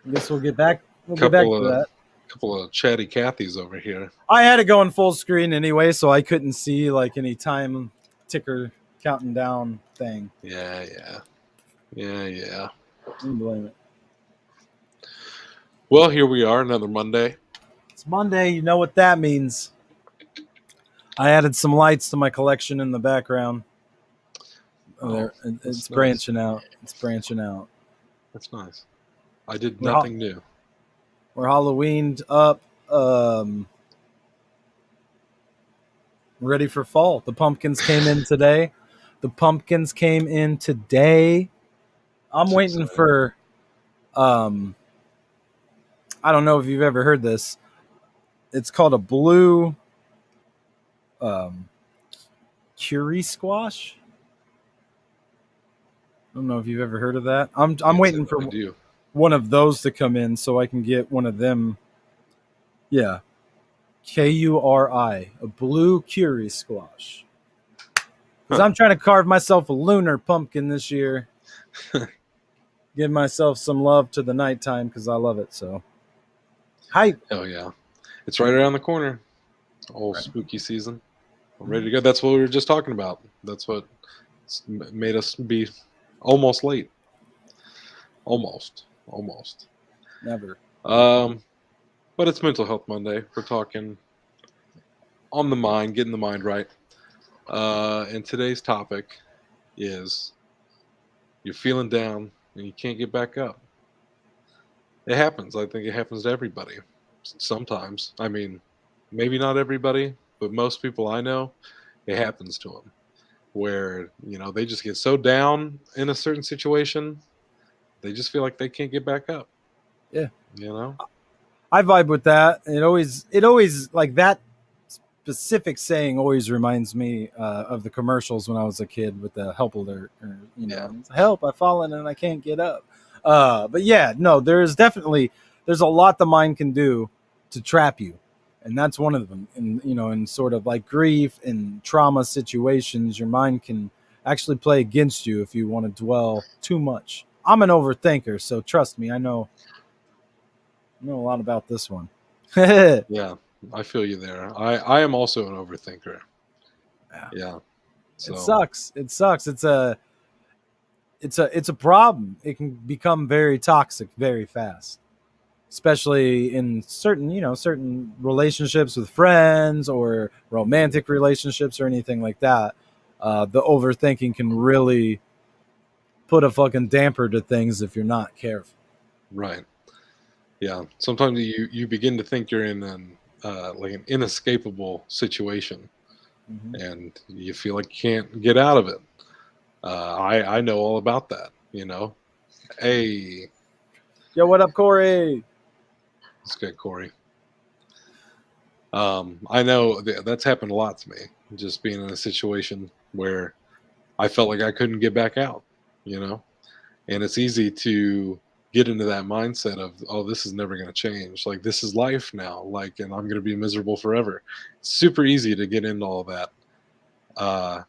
I guess we'll get back. We'll get back Couple to of that. couple of chatty Cathys over here. I had it going full screen anyway, so I couldn't see like any time ticker counting down thing. Yeah, yeah, yeah, yeah. You can blame it. Well, here we are, another Monday. It's Monday. You know what that means. I added some lights to my collection in the background. Oh, It's that's nice. branching out. It's branching out. That's nice. I did We're nothing new. we're Halloweened up. Ready for fall. The pumpkins came in today. The pumpkins came in today. I'm It's waiting exciting. for. Um, I don't know if you've ever heard this. It's called a blue um, curry squash. I don't know if you've ever heard of that. I'm Can't say waiting that for I do. one of those to come in so I can get one of them. Yeah, Kuri, a blue curry squash. Because Huh. I'm trying to carve myself a lunar pumpkin this year. Give myself some love to the nighttime because I love it. So hype. Hell yeah. It's right around the corner. Old Right. spooky season. I'm ready to go. That's what we were just talking about. That's what made us be almost late. Almost. Almost. Never. Um, but it's Mental Health Monday. We're talking on the mind, getting the mind right. And today's topic is you're feeling down and you can't get back up. It happens. I think it happens to everybody sometimes. I mean, maybe not everybody, but most people I know, it happens to them where, they just get so down in a certain situation, they just feel like they can't get back up, Yeah. you know? I vibe with that. It always like that specific saying always reminds me of the commercials when I was a kid with the help alert, or Yeah. help! I've fallen and I can't get up. But yeah, no, there's a lot the mind can do to trap you, and that's one of them. In sort of like grief and trauma situations, your mind can actually play against you if you want to dwell too much. I'm an overthinker, so trust me, I know a lot about this one. Yeah. Yeah. I feel you there. I am also an overthinker. Yeah. It So, sucks. It sucks. It's a problem. It can become very toxic very fast, especially in certain relationships with friends or romantic relationships or anything like that. The overthinking can really put a fucking damper to things if you're not careful. right. Yeah. Sometimes you begin to think you're in like an inescapable situation Mm-hmm. and you feel like you can't get out of it. I know all about that. Hey, Yo, what up, Corey? it's good, Corey. I know that's happened a lot to me. Just being in a situation where I felt like I couldn't get back out. You know, and it's easy to get into that mindset of, oh, this is never going to change. Like this is life now. Like, and I'm going to be miserable forever. It's super easy to get into all that. Uh,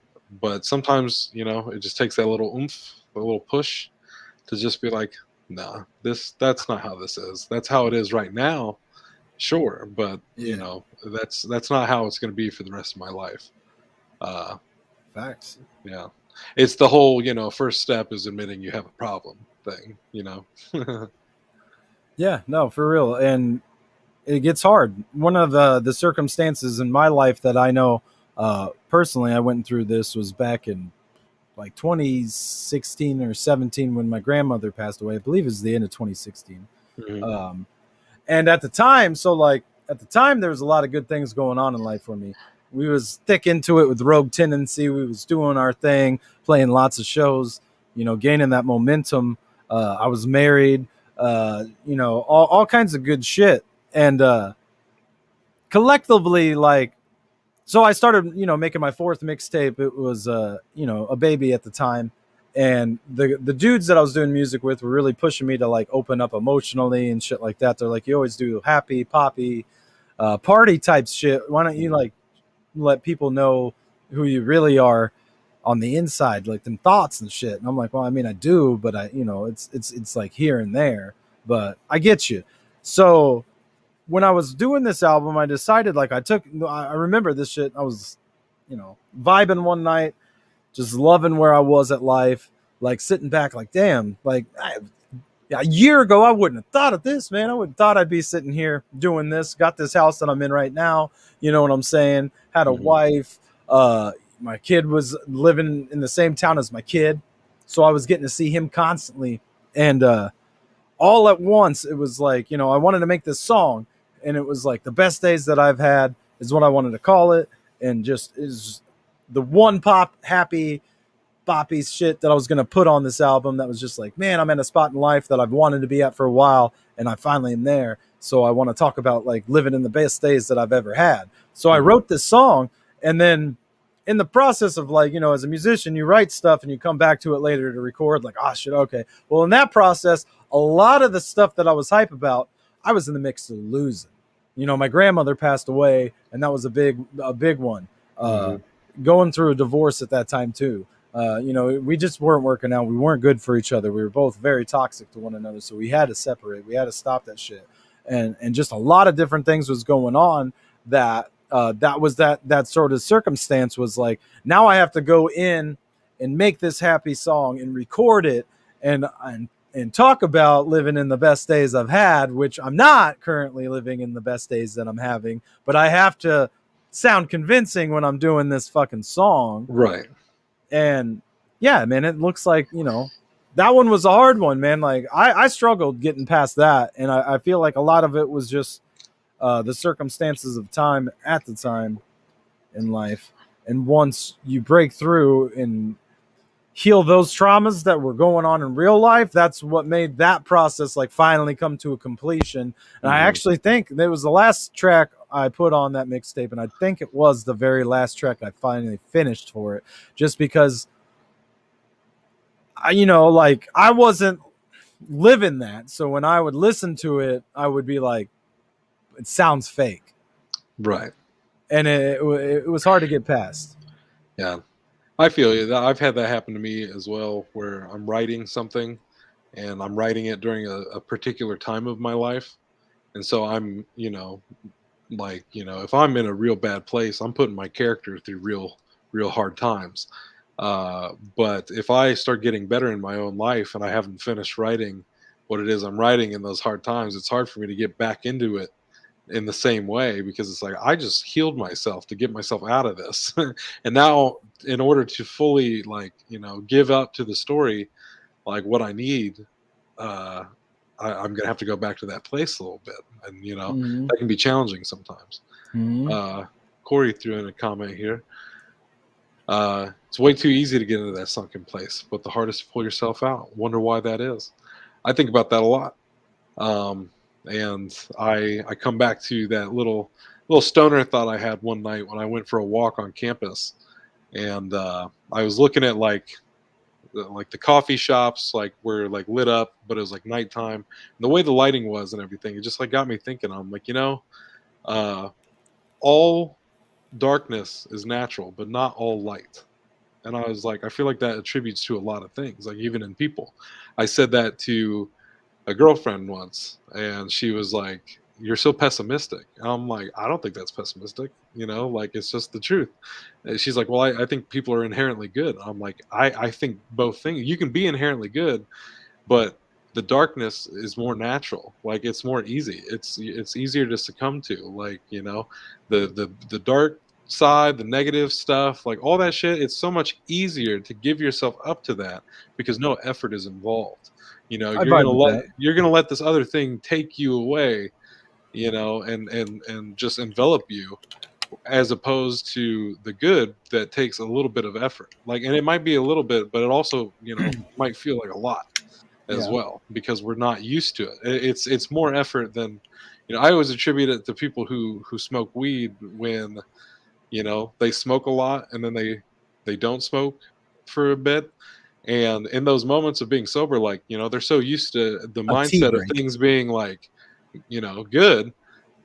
but sometimes, it just takes that little oomph, a little push to just be like, nah, that's not how this is. That's how it is right now. Sure, but Yeah, that's not how it's going to be for the rest of my life. Uh, facts. yeah, it's the whole first step is admitting you have a problem thing. Yeah, no, for real. And it gets hard. One of the circumstances in my life that I know personally I went through this was back in like 2016 or 17 when my grandmother passed away. I believe it was the end of 2016. Mhm. Um, and at the time there was a lot of good things going on in life for me. We was thick into it with Rogue Tendency. We was doing our thing, playing lots of shows, gaining that momentum. I was married, all kinds of good shit. And collectively, like, so I started, making my fourth mixtape. It was, a baby at the time, and the dudes that I was doing music with were really pushing me to like open up emotionally and shit like that. They're like, you always do happy, poppy, party type shit. Why don't you Mhm. like let people know who you really are on the inside, like them thoughts and shit? And I'm like, well, I mean, I do, but it's like here and there. but I get you. So when I was doing this album, I decided like I remember this shit. I was, vibing one night, just loving where I was at life, like sitting back, like, damn, like a year ago, I wouldn't have thought of this, man. I would have thought I'd be sitting here doing this. Got this house that I'm in right now. You know what I'm saying? Had a Hmm. wife. My kid was living in the same town as my kid, so I was getting to see him constantly. And all at once, it was like, I wanted to make this song, and it was like the best days that I've had is what I wanted to call it, and just is the one pop happy boppy shit that I was going to put on this album that was just like, man, I'm at a spot in life that I've wanted to be at for a while, and I finally am there. So I want to talk about like living in the best days that I've ever had. So I Hmm. wrote this song, and then in the process of like, as a musician, you write stuff and you come back to it later to record, like, oh shit, okay. Well, in that process, a lot of the stuff that I was hype about, I was in the mix of losing. My grandmother passed away, and that was a big one. Uh, Hmm. Going through a divorce at that time too. We just weren't working out. We weren't good for each other. We were both very toxic to one another. So we had to separate. We had to stop that shit. And just a lot of different things was going on that sort of circumstance was like, now I have to go in and make this happy song and record it and talk about living in the best days I've had, which I'm not currently living in the best days that I'm having, but I have to sound convincing when I'm doing this fucking song. Right. And yeah, man, it looks like, that one was a hard one, man. Like I struggled getting past that. And I feel like a lot of it was just the circumstances of time at the time in life. And once you break through and heal those traumas that were going on in real life, that's what made that process like finally come to a completion. And I Hmm. actually think that was the last track I put on that mixtape, and I think it was the very last track I finally finished for it, just because like I wasn't living that. So when I would listen to it, I would be like, it sounds fake, Right. and it was hard to get past. Yeah. I feel you. I've had that happen to me as well, where I'm writing something and I'm writing it during a particular time of my life. And so I'm, like, if I'm in a real bad place, I'm putting my character through real hard times. But if I start getting better in my own life and I haven't finished writing what it is I'm writing in those hard times, it's hard for me to get back into it in the same way, because it's like I just healed myself to get myself out of this. And now, in order to fully, like, give up to the story, like what I need, uh I'm gonna have to go back to that place a little bit, and Mm-hmm. that can be challenging sometimes. Mm-hmm. uh Corey threw in a comment here. It's way too easy to get into that sunken place, but the hardest to pull yourself out. Wonder why that is. I think about that a lot. And I come back to that little stoner thought I had one night when I went for a walk on campus, and I was looking at like the coffee shops, like were like lit up, but it was like nighttime. And the way the lighting was and everything, it just like got me thinking. I'm like, uh, all darkness is natural, but not all light. And I was like, I feel like that attributes to a lot of things, like even in people. I said that to a girlfriend once, and she was like, "You're so pessimistic." And I'm like, "I don't think that's pessimistic. Like it's just the truth." And she's like, "Well, I think people are inherently good." I'm like, I think both things. You can be inherently good, but the darkness is more natural. Like it's more easy. It's easier to succumb to. Like the dark side, the negative stuff, like all that shit. It's so much easier to give yourself up to that because no effort is involved. I You're vibe gonna with let that. you're gonna let this other thing take you away. And just envelop you, as opposed to the good that takes a little bit of effort. Like, and it might be a little bit, but it also, might feel like a lot as Yeah. well, because we're not used to it. It's more effort than, I always attribute it to people who smoke weed when, they smoke a lot and then they don't smoke for a bit. And in those moments of being sober, like, they're so used to the A tea mindset of break. things being like, good,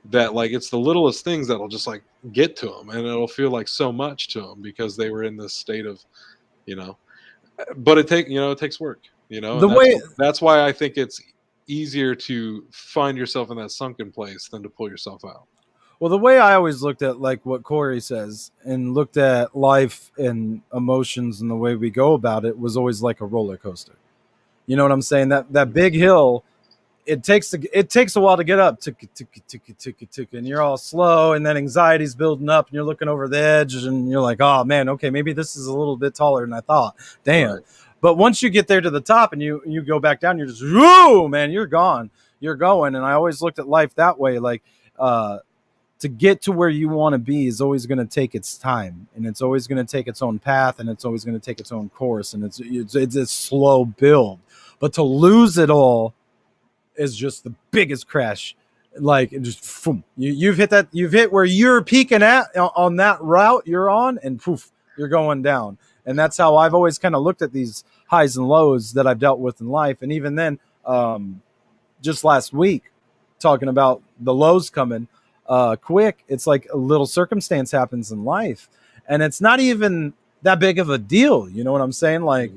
that like it's the littlest things that'll just like get to them, and it'll feel like so much to them because they were in this state of, you know but it takes work, The and that's way that's why I think it's easier to find yourself in that sunken place than to pull yourself out. Well, the way I always looked at like what Corey says and looked at life and emotions and the way we go about it was always like a roller coaster. You know what I'm saying? That big hill, it takes a while to get up, and you're all slow, and then anxiety's building up, and you're looking over the edge, and you're like, oh man, okay, maybe this is a little bit taller than I thought. Damn. Right. But once you get there to the top and you go back down, you're just, whoa, man, you're gone. You're going. And I always looked at life that way, like to get to where you want to be is always going to take its time, and it's always going to take its own path, and it's always going to take its own course, and it's a slow build. But to lose it all is just the biggest crash. Like just boom, you've hit where you're peaking at on that route you're on, and poof, you're going down. And that's how I've always kind of looked at these highs and lows that I've dealt with in life. And even then, just last week, talking about the lows coming quick, it's like a little circumstance happens in life, and it's not even that big of a deal. You know what I'm saying? Like,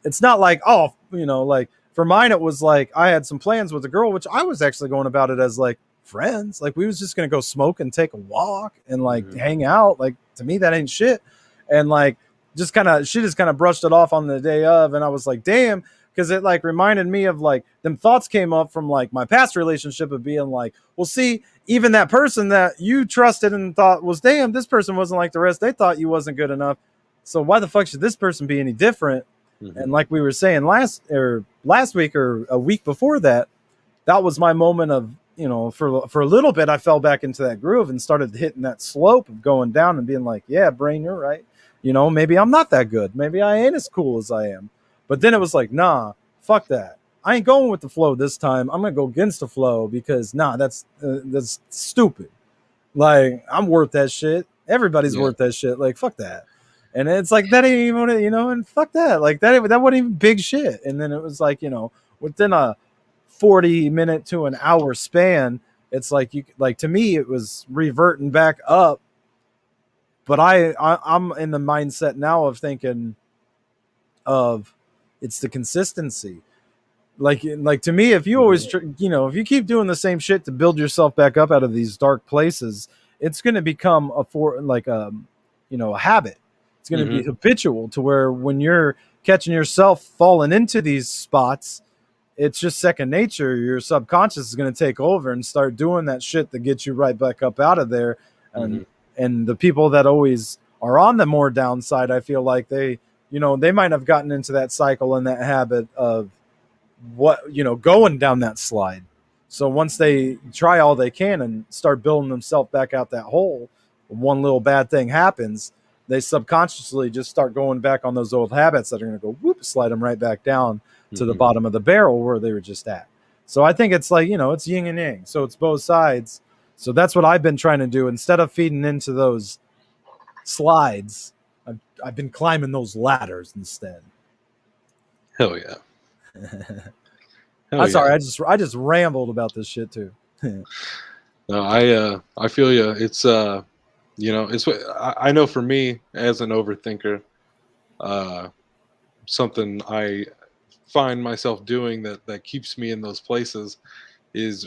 it's not like, oh, like for mine, it was like I had some plans with a girl, which I was actually going about it as like friends. Like we was just gonna go smoke and take a walk and like hang out. Like to me, that ain't shit. And like she just kind of brushed it off on the day of, and I was like, damn, because it like reminded me of like them thoughts came up from like my past relationship of being like, well, see, even that person that you trusted and thought was, damn, this person wasn't like the rest. They thought you wasn't good enough. So why the fuck should this person be any different? And like we were saying last week or a week before that, that was my moment of, for a little bit, I fell back into that groove and started hitting that slope of going down and being like, yeah, brain, you're right. Maybe I'm not that good. Maybe I ain't as cool as I am. But then it was like, nah, fuck that. I ain't going with the flow this time. I'm going to go against the flow because that's stupid. Like, I'm worth that shit. Everybody's worth that shit. Like, fuck that. And it's like, that ain't even, and fuck that. Like, that wasn't even big shit. And then it was like, within a 40-minute to an hour span, it's like, to me, it was reverting back up. But I'm in the mindset now of thinking of it's the consistency. Like to me, if you always, if you keep doing the same shit to build yourself back up out of these dark places, it's going to become a habit. It's going to be habitual to where when you're catching yourself falling into these spots, it's just second nature. Your subconscious is going to take over and start doing that shit that gets you right back up out of there. And the people that always are on the more downside, I feel like they might have gotten into that cycle and that habit of going down that slide. So once they try all they can and start building themselves back out that hole, one little bad thing happens, they subconsciously just start going back on those old habits that are going to go whoop, slide them right back down to the bottom of the barrel where they were just at. So I think it's like, it's yin and yang. So it's both sides. So that's what I've been trying to do. Instead of feeding into those slides, I've been climbing those ladders instead. Hell yeah. I'm sorry, I just rambled about this shit too. No, I feel you. It's it's I know for me as an overthinker, something I find myself doing that keeps me in those places is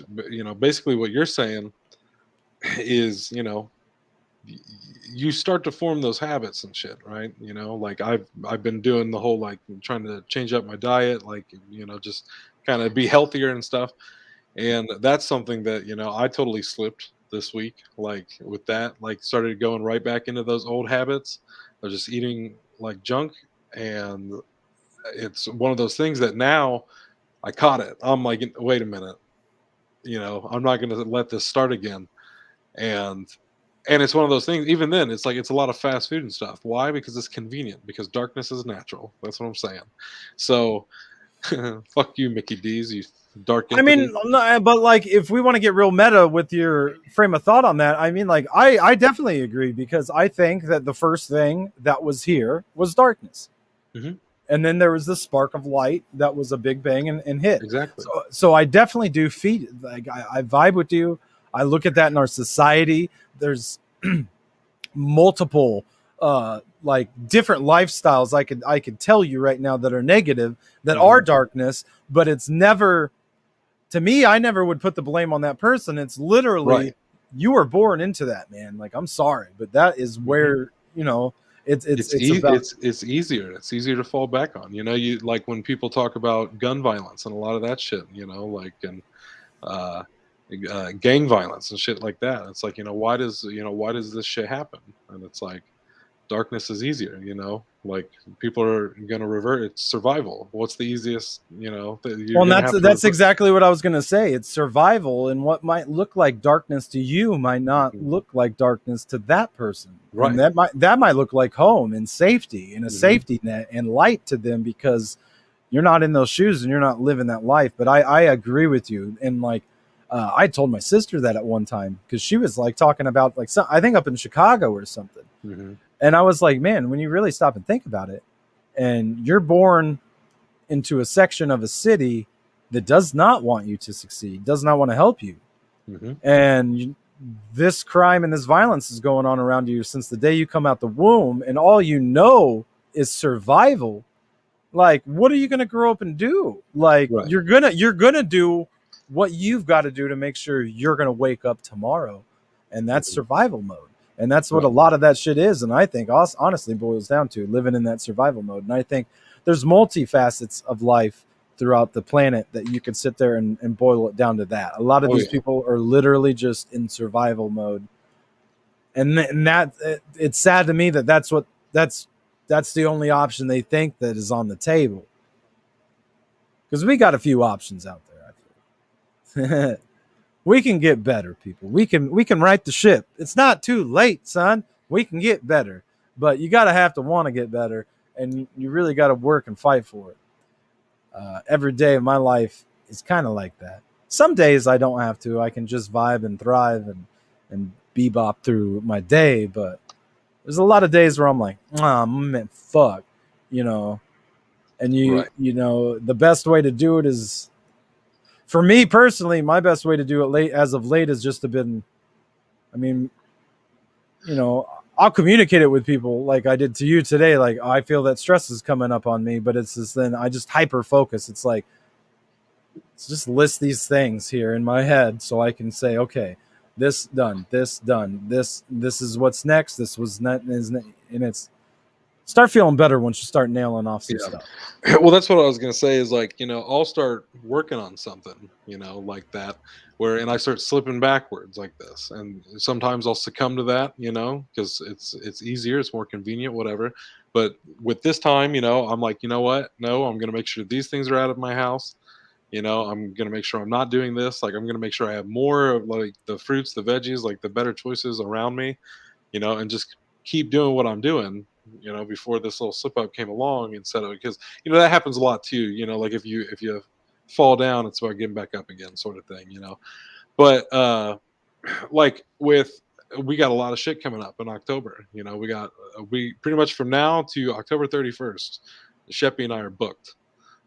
basically what you're saying is you start to form those habits and shit, right? Like I've been doing the whole like trying to change up my diet, like just kind of be healthier and stuff. And that's something that I totally slipped this week, like with that, like started going right back into those old habits of just eating like junk. And it's one of those things that now I caught it. I'm like, wait a minute, I'm not going to let this start again. And it's one of those things, even then, it's like it's a lot of fast food and stuff. Why? Because it's convenient, because darkness is natural. That's what I'm saying. So fuck you, Mickey D's, you dark entity. I mean, but like if we want to get real meta with your frame of thought on that, I mean, like I definitely agree, because I think that the first thing that was here was darkness. And then there was the spark of light that was a big bang and hit. Exactly. So I definitely do feed, like I vibe with you. I look at that in our society. There's multiple like different lifestyles I could tell you right now that are negative, that are darkness, but it's never to me, I never would put the blame on that person. It's literally Right. you were born into that, man. Like, I'm sorry, but that is where, it's about. It's easier. It's easier to fall back on. You like when people talk about gun violence and a lot of that shit. Like and uh, gang violence and shit like that. It's like why does this shit happen? And it's like darkness is easier. Like people are gonna revert. It's survival. What's the easiest? That you're Well, and gonna that's have to that's revert. exactly what I was gonna say. It's survival, and what might look like darkness to you might not Mhm. look like darkness to that person, and Right. that might look like home and safety and a Hmm. safety net and light to them because you're not in those shoes and you're not living that life. But I agree with you, and like I told my sister that at one time because she was like talking about like I think up in Chicago or something, Hmm. and I was like, man, when you really stop and think about it, and you're born into a section of a city that does not want you to succeed, does not want to help you. Hmm. And this crime and this violence is going on around you since the day you come out the womb, and all you know is survival. Like, what are you going to grow up and do? Like, Right. you're going to do what you've got to do to make sure you're going to wake up tomorrow. And that's Hmm. survival mode. And that's what a Right. lot of that shit is. And I think honestly boils down to living in that survival mode. And I think there's multifacets of life throughout the planet that you could sit there and boil it down to that. A lot of Oh these yeah. people are literally just in survival mode. And that it's sad to me that that's the only option they think that is on the table, because we got a few options out there. I feel we can get better, people. We can right the ship. It's not too late, son. We can get better, but you gotta have to want to get better, and you really got to work and fight for it. Every day of my life is kind of like that. Some days I don't have to. I can just vibe and thrive and bebop through my day, but there's a lot of days where I'm like, ah, man, fuck, you know. And Right. the best way to do it is, for me personally, my best way to do it as of late is just to been, I mean, I'll communicate it with people like I did to you today. Like, I feel that stress is coming up on me, but it's just then I just hyper focus. It's like, let's just list these things here in my head so I can say, okay, this done, this is what's next. This was not, and it's start feeling better once you start nailing off some Yeah. stuff. Well, that's what I was gonna say. Is like I'll start working on something like that, and I start slipping backwards like this, and sometimes I'll succumb to that, because it's easier, it's more convenient, whatever. But with this time, I'm like, you know what? No, I'm gonna make sure these things are out of my house. I'm gonna make sure I'm not doing this. Like I'm gonna make sure I have more of like the fruits, the veggies, like the better choices around me, and just keep doing what I'm doing, before this little slip up came along instead of because that happens a lot too, like if you fall down, it's about getting back up again, sort of thing. But like we got a lot of shit coming up in October. We pretty much from now to October 31st, Sheppy and I are booked.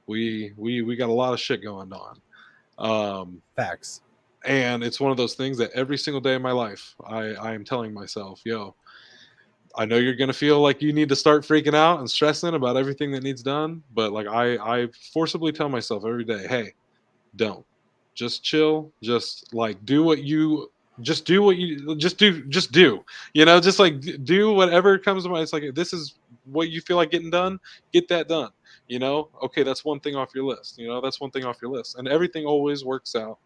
We got a lot of shit going on. Um Facts. and it's one of those things that every single day of my life I am telling myself, yo, I know you're gonna feel like you need to start freaking out and stressing about everything that needs done, but like I forcibly tell myself every day, hey, don't. Just chill. Just like do what you just do. Just like do whatever comes to mind. It's like this is what you feel like getting done, get that done. Okay, that's one thing off your list. That's one thing off your list. And everything always works out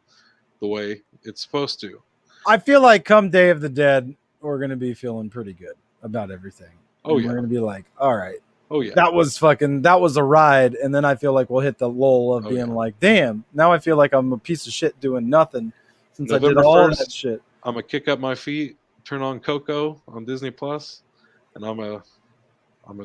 the way it's supposed to. I feel like come Day of the Dead, we're gonna be feeling pretty good about everything, Oh and we're yeah. gonna be like, all right, Oh yeah. that was a ride, and then I feel like we'll hit the lull of Oh yeah. being like, damn, now I feel like I'm a piece of shit doing nothing since I did November all that 1st, shit. I'm gonna kick up my feet, turn on Coco on Disney Plus, and I'm gonna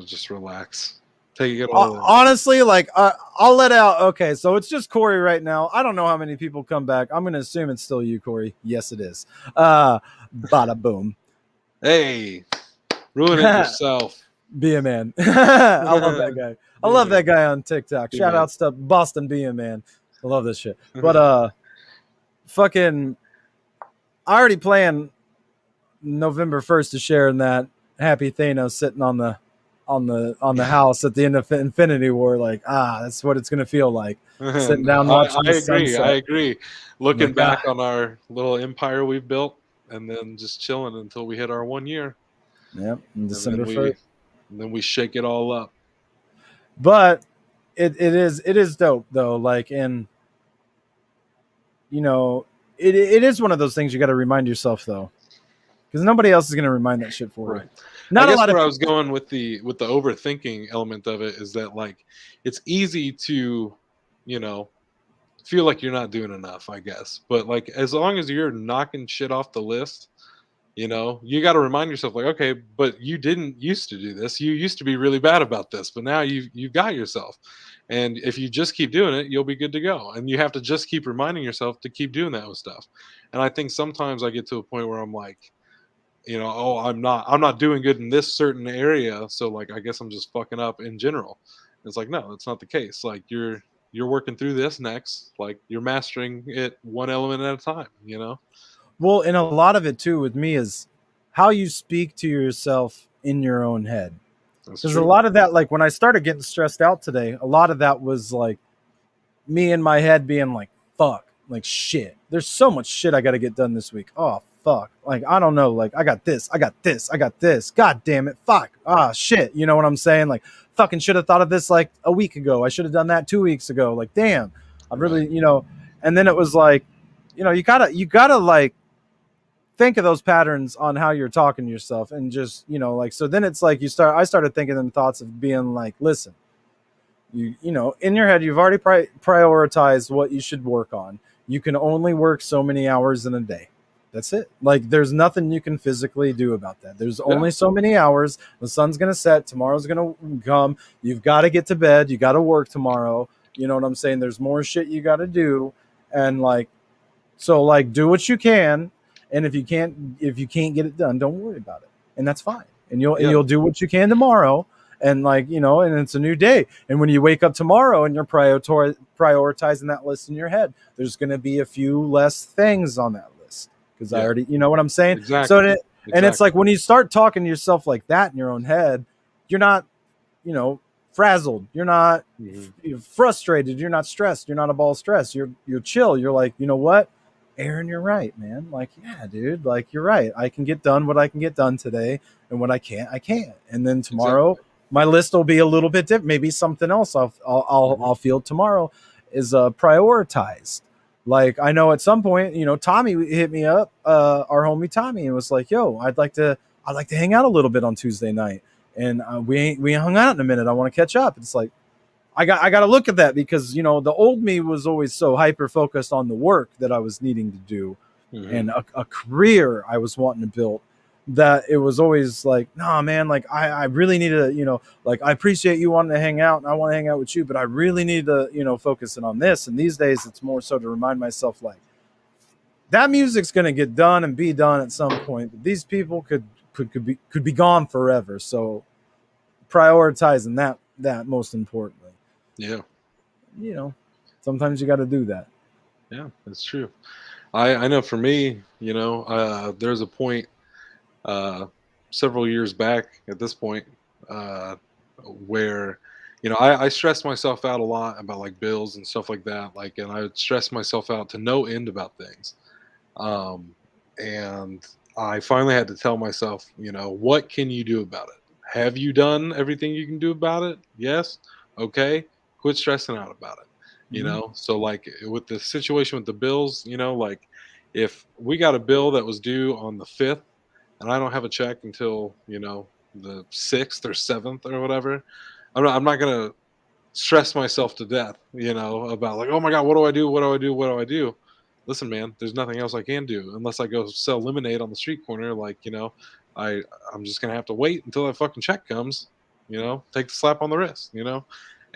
just relax, take it all in. Honestly, like I'll let out. Okay, so it's just Corey right now. I don't know how many people come back. I'm gonna assume it's still you, Corey. Yes, it is. Bada boom. Hey, ruin it yourself. Be a man. I love that guy. I Be a love man. that guy on TikTok. Be a Shout man. outs to Boston Be a Man. I love this shit. But fucking I already plan November 1st to share in that Happy Thanos sitting on the on the house at the end of Infinity War. Like, that's what it's gonna feel like, sitting And down watching I the agree. I sunset. agree. I'm Looking like, back on our little empire we've built, and then just chilling until we hit our 1 year, yep, in and then December 1st. we shake it all up. But it is dope though. Like, and you know, it is one of those things you got to remind yourself though, because nobody else is gonna remind that shit for you. Right. I Not a guess lot of where I was people. going with the overthinking element of it is that like it's easy to, you know, feel like you're not doing enough, I guess. But like as long as you're knocking shit off the list, you got to remind yourself like, okay, but you didn't used to do this. You used to be really bad about this, but now you've got yourself. And if you just keep doing it, you'll be good to go. And you have to just keep reminding yourself to keep doing that with stuff. And I think sometimes I get to a point where I'm like, oh, I'm not doing good in this certain area, so like I guess I'm just fucking up in general. It's like, no, that's not the case. Like you're working through this next, like you're mastering it one element at a time. Well, and a lot of it too with me is how you speak to yourself in your own head. That's Because a true. lot of that, like when I started getting stressed out today, a lot of that was like me in my head being like, fuck, like shit. There's so much shit I got to get done this week. Oh, fuck. Like, I don't know. Like, I got this. I got this. I got this. God damn it. Fuck. Ah, shit. You know what I'm saying? Like, fucking should have thought of this like a week ago. I should have done that 2 weeks ago. Like, damn. I Right. really. And then it was like, you gotta like think of those patterns on how you're talking to yourself and just, like, so then it's like I started thinking them thoughts of being like, listen, in your head you've already prioritized what you should work on. You can only work so many hours in a day. That's it. Like, there's nothing you can physically do about that. There's Yeah. only so many hours. The sun's going to set, tomorrow's going to come. You've got to get to bed, you got to work tomorrow. You know what I'm saying? There's more shit you got to do. And like, so like, do what you can, and if you can't get it done, don't worry about it, and that's fine. And you'll and Yeah. you'll do what you can tomorrow, and like, and it's a new day. And when you wake up tomorrow and you're prioritizing that list in your head, there's going to be a few less things on that list because I Yeah. already, you know what I'm saying. So Exactly. and it's Exactly. like when you start talking to yourself like that in your own head, you're not, you know, frazzled. You're not Mhm. you're frustrated. You're not stressed. You're not a ball of stress. You're chill. You're like, you know what, Aaron, you're right, man. Like, yeah, dude. Like, you're right. I can get done what I can get done today, and what I can't, I can't. And then tomorrow, Exactly. my list will be a little bit different. Maybe something else Mhm. I'll feel tomorrow is prioritized. Like, I know at some point, Tommy hit me up, our homie Tommy, and was like, "Yo, I'd like to hang out a little bit on Tuesday night." And we ain't hung out in a minute. I want to catch up. It's like I got to look at that because the old me was always so hyper focused on the work that I was needing to do, Mhm. and a career I was wanting to build, that it was always like, nah, man, like I really need to, like, I appreciate you wanting to hang out and I want to hang out with you, but I really need to, focus in on this. And these days it's more so to remind myself, like, that music's gonna get done and be done at some point, but these people could be gone forever. So prioritizing that most importantly, Yeah. you know, sometimes you got to do that. Yeah. That's true. I know for me, there's a point uh, several years back at this point uh, where I stressed myself out a lot about like bills and stuff like that, like, and I would stress myself out to no end about things, and I finally had to tell myself, what can you do about it? Have you done everything you can do about it? Yes. Okay, quit stressing out about it. Mm-hmm. So like with the situation with the bills, like if we got a bill that was due on the 5th and I don't have a check until the 6th or 7th or whatever, I'm not gonna stress myself to death, about like, oh my god, what do I do? What do I do? What do I do? Listen, man, there's nothing else I can do unless I go sell lemonade on the street corner. Like, I I'm just gonna have to wait until that fucking check comes. Take the slap on the wrist.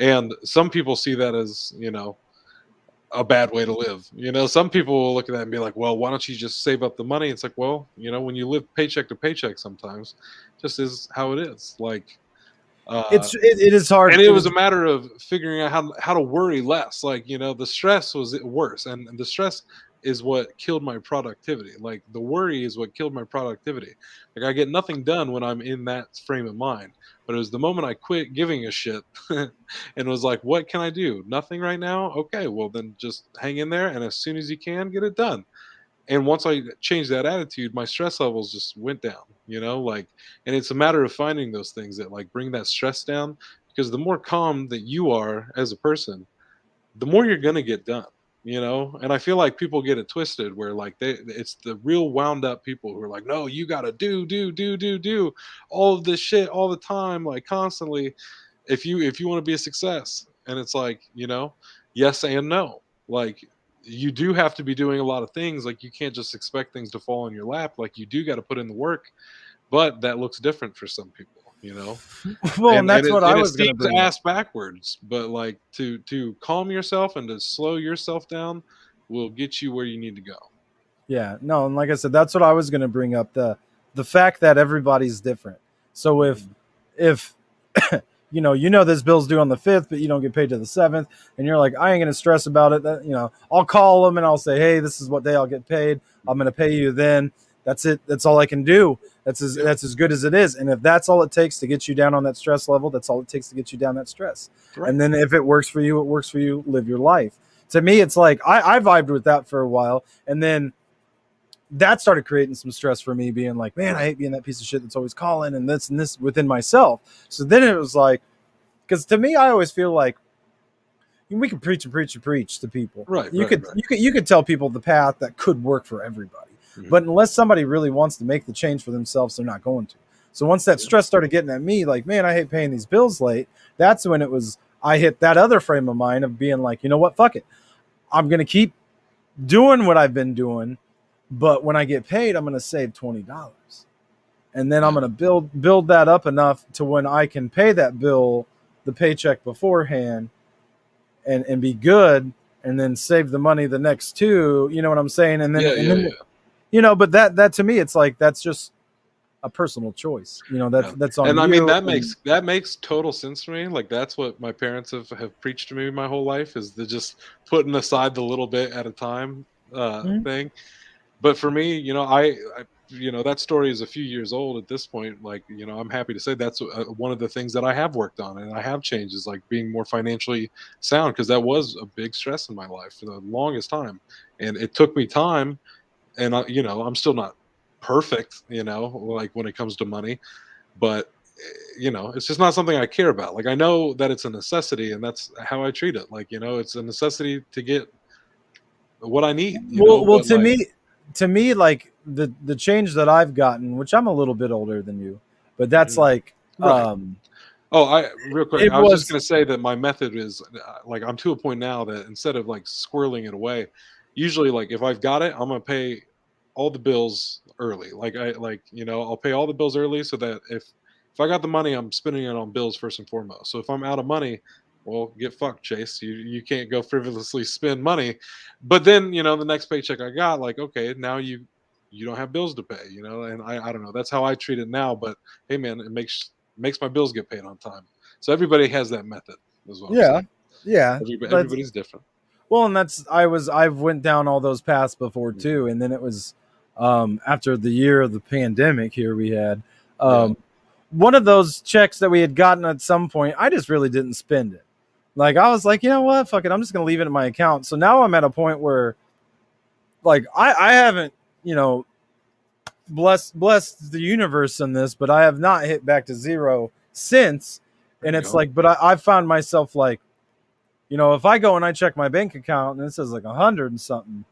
And some people see that as a bad way to live. Some people will look at that and be like, well, why don't you just save up the money? It's like, well, when you live paycheck to paycheck, sometimes just is how it is. Like, uh, It is hard. and it It was is. a matter of figuring out how to worry less. Like, the stress was worse, and the stress is what killed my productivity. Like the worry is what killed my productivity. Like I get nothing done when I'm in that frame of mind. But it was the moment I quit giving a shit and was like, what can I do? Nothing right now? Okay, well then just hang in there and as soon as you can, get it done. And once I changed that attitude, my stress levels just went down, like, and it's a matter of finding those things that like bring that stress down, because the more calm that you are as a person, the more you're going to get done. And I feel like people get it twisted where like it's the real wound up people who are like, no, you got to do all of this shit all the time, like constantly, if you want to be a success. And it's like, yes and no. Like you do have to be doing a lot of things. Like you can't just expect things to fall in your lap. Like you do got to put in the work, but that looks different for some people. Well, and and that's it what I and it was going to seems bring up. ass backwards, but like to calm yourself and to slow yourself down will get you where you need to go. Yeah, no, and like I said, that's what I was going to bring up, the fact that everybody's different. So Mhm. if you know this bill's due on the 5th, but you don't get paid to the 7th, and you're like, I ain't going to stress about it. I'll call them and I'll say, hey, this is what day I'll get paid. I'm going to pay you then. That's it. That's all I can do. Yeah, That's as good as it is. And if that's all it takes to get you down on that stress level, that's all it takes to get you down that stress. right. And then if it works for you, it works for you. Live your life. To me, it's like I vibed with that for a while, and then that started creating some stress for me, being like, man, I hate being that piece of shit that's always calling and this within myself. So then it was like, because to me, I always feel like we can preach and preach and preach to people. Right, You right, could right. you could tell people the path that could work for everybody, Mhm. but unless somebody really wants to make the change for themselves, they're not going to. So once that Yeah. stress started getting at me, like, man, I hate paying these bills late. That's when it was I hit that other frame of mind of being like, you know what, fuck it, I'm gonna keep doing what I've been doing, but when I get paid, I'm gonna save $20, and then I'm Yeah. gonna build that up enough to when I can pay that bill, the paycheck beforehand, and be good, and then save the money the next two. You know what I'm saying? And then Yeah, and yeah, then yeah. but that to me, it's like that's just a personal choice. Yeah. That's on And I mean you. that makes total sense to me. Like that's what my parents have preached to me my whole life, is the just putting aside the little bit at a time Mhm. thing. But for me, that story is a few years old at this point. Like, I'm happy to say that's one of the things that I have worked on and I have changed, is like being more financially sound, because that was a big stress in my life for the longest time, and it took me time. And I'm still not perfect, like when it comes to money, but it's just not something I care about. Like I know that it's a necessity, and that's how I treat it. Like it's a necessity to get what I need. Well, But like, to me, like the change that I've gotten, which I'm a little bit older than you, but that's mhm, like, right. Oh, I real quick. it I was just was. gonna say that my method is like I'm to a point now that instead of like squirreling it away, usually like if I've got it, I'm gonna pay all the bills early. I'll pay all the bills early so that if I got the money, I'm spending it on bills first and foremost. So if I'm out of money, well, get fucked, Chase. You can't go frivolously spend money. But then the next paycheck I got, like okay, now you don't have bills to pay. And I don't know. That's how I treat it now. But hey, man, it makes my bills get paid on time. So everybody has that method, is what I'm Yeah, saying. yeah. That's Everybody's different. Well, and I've went down all those paths before Mhm. too, and then it was after the year of the pandemic here we had Yeah. um, one of those checks that we had gotten at some point. I just really didn't spend it. Like I was like, you know what, fuck it, I'm just gonna leave it in my account. So now I'm at a point where like I haven't you know blessed the universe in this, but I have not hit back to zero since. There And you it's go. like, but I've found myself like, if I go and I check my bank account and it says like 100 and something,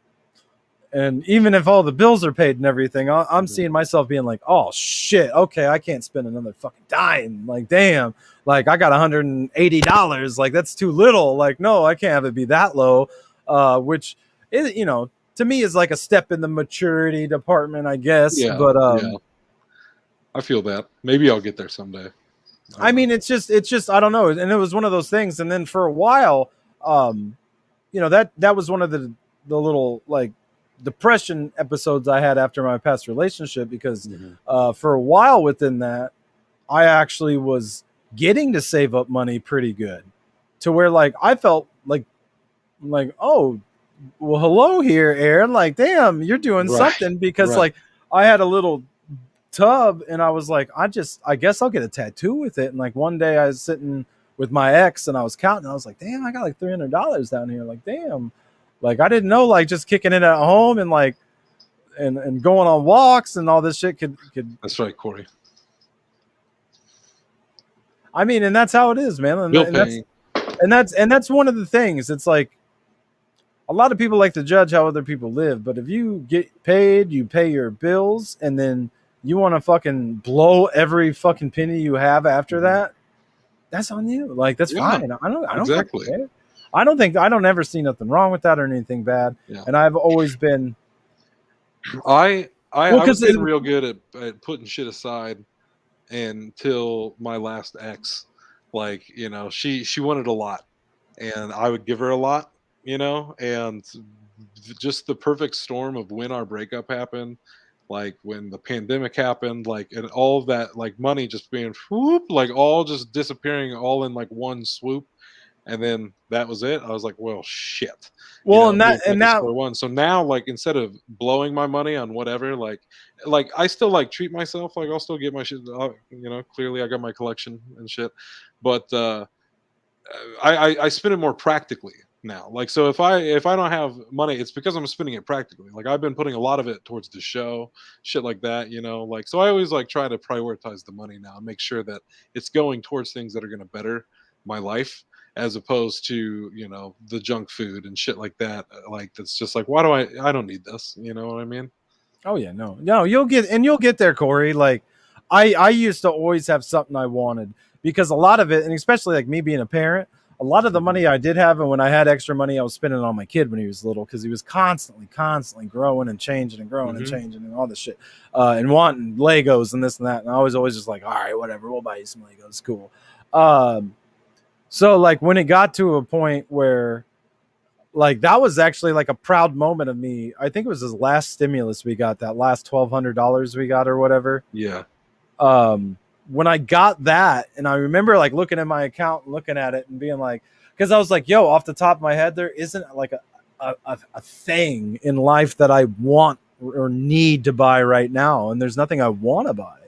and even if all the bills are paid and everything, I'm Mhm. seeing myself being like, oh shit, okay, I can't spend another fucking dime. Like, damn, like I got $180. Like, that's too little. Like, no, I can't have it be that low. Which is, to me is like a step in the maturity department, I guess. Yeah. But Yeah. I feel that. Maybe I'll get there someday. I I don't know. mean, it's just I don't know. And it was one of those things. And then for a while, um, that was one of the little like depression episodes I had after my past relationship, because Mhm. for a while within that, I actually was getting to save up money pretty good, to where like I felt like oh, well, hello here, Aaron. Like, damn, you're doing Right. something because Right. like I had a little tub and I was like, I guess I'll get a tattoo with it. And like one day I was sitting with my ex and I was counting. I was like, damn, I got like $300 down here. Like, damn, like I didn't know like just kicking it at home and like and going on walks and all this shit could. That's right, Corey. I mean, and that's how it is, man. Bill And that's paying. and that's one of the things. It's like a lot of people like to judge how other people live, but if you get paid, you pay your bills, and then you want to fucking blow every fucking penny you have after Mhm. that, that's on you. Like that's Yeah, fine. I don't fucking exactly. care. I don't ever see nothing wrong with that or anything bad. Yeah. And I've always been I well was because getting real good at putting shit aside until my last ex. Like, she wanted a lot and I would give her a lot, and just the perfect storm of when our breakup happened, like when the pandemic happened, like, and all of that, like money just being whoop, like all just disappearing all in like one swoop. And then that was it. I was like, well, shit, well being back and to that square one. So now, like, instead of blowing my money on whatever, like I still like treat myself. Like I'll still get my shit. Clearly I got my collection and shit, but I spend it more practically now. Like, so if I don't have money, it's because I'm spending it practically. Like I've been putting a lot of it towards the show, shit like that. Like, so I always like try to prioritize the money now and make sure that it's going towards things that are going to better my life, as opposed to the junk food and shit like that. Like that's just like, why do I don't need this. You know what I mean? oh yeah, no, you'll get there, Corey. Like I used to always have something I wanted because a lot of it, and especially like me being a parent, a lot of the Hmm. money I did have, and when I had extra money, I was spending it on my kid when he was little because he was constantly growing and changing and growing and Hmm. changing and all this shit, and wanting Legos and this and that. And I was always just like, all right, whatever, we'll buy you some Legos, cool. Um, so like when it got to a point where like that was actually like a proud moment of me. I think it was his last stimulus we got, that last $1,200 we got or whatever. Yeah. When I got that, and I remember like looking at my account and looking at it and being like, because I was like, yo, off the top of my head, there isn't like a thing in life that I want or need to buy right now, and there's nothing I want to buy.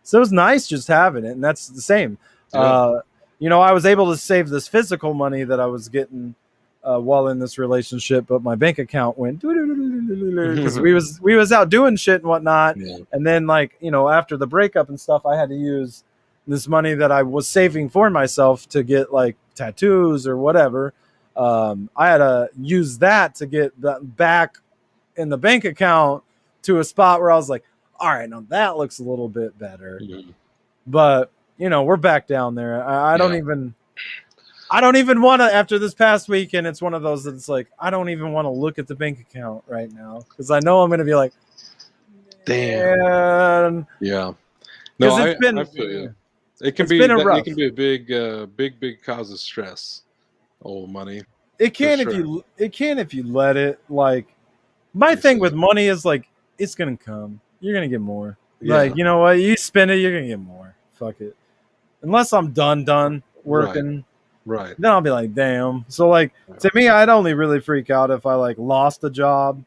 So it was nice just having it, and that's the same. Yeah. Uh, I was able to save this physical money that I was getting while in this relationship, but my bank account went because we was out doing shit and whatnot. Yeah. And then like after the breakup and stuff, I had to use this money that I was saving for myself to get like tattoos or whatever. I had to use that to get that back in the bank account to a spot where I was like, all right, now that looks a little bit better. Mhm. But we're back down there. Yeah. I don't even want to, after this past weekend, it's one of those that's like, I don't even want to look at the bank account right now because I know I'm going to be like, Damn. and Yeah. No, because I feel you. it's been a It rough. can be a big cause of stress. Oh, money for sure. It can if you let it. Like my They thing say, with money is like it's gonna come. You're gonna get more. yeah, Like you know what? You spend it, you're gonna get more. Fuck it. Unless I'm done right, working, right. then I'll be like, damn. So like to me, I'd only really freak out if I like lost a job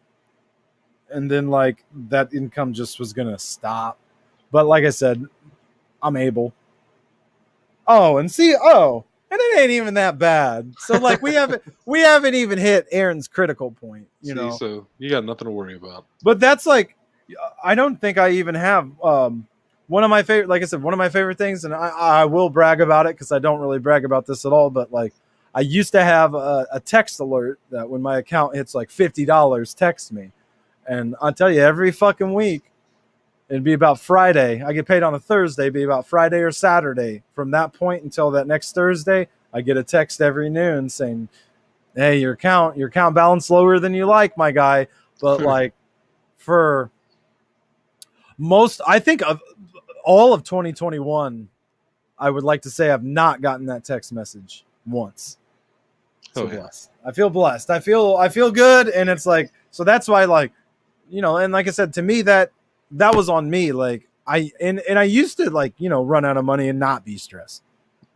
and then like that income just was gonna stop. But like I said, I'm able. Oh, and see, and it ain't even that bad. So like we haven't even hit Aaron's critical point, See, so you got nothing to worry about. But that's like I don't think I even have one of my favorite, like I said, one of my favorite things, and I will brag about it because I don't really brag about this at all. But like I used to have a text alert that when my account hits like $50, text me, and I'll tell you every fucking week. It'd be about Friday. I get paid on a Thursday. It'd be about Friday or Saturday. From that point until that next Thursday, I get a text every noon saying, "Hey, your account balance lower than you like, my guy." But like for most, I think of all of 2021, I would like to say I've not gotten that text message once. So Oh yeah, blessed. I feel blessed. I feel good, and it's like so. That's why, like, and like I said, to me that was on me. Like and I used to like run out of money and not be stressed.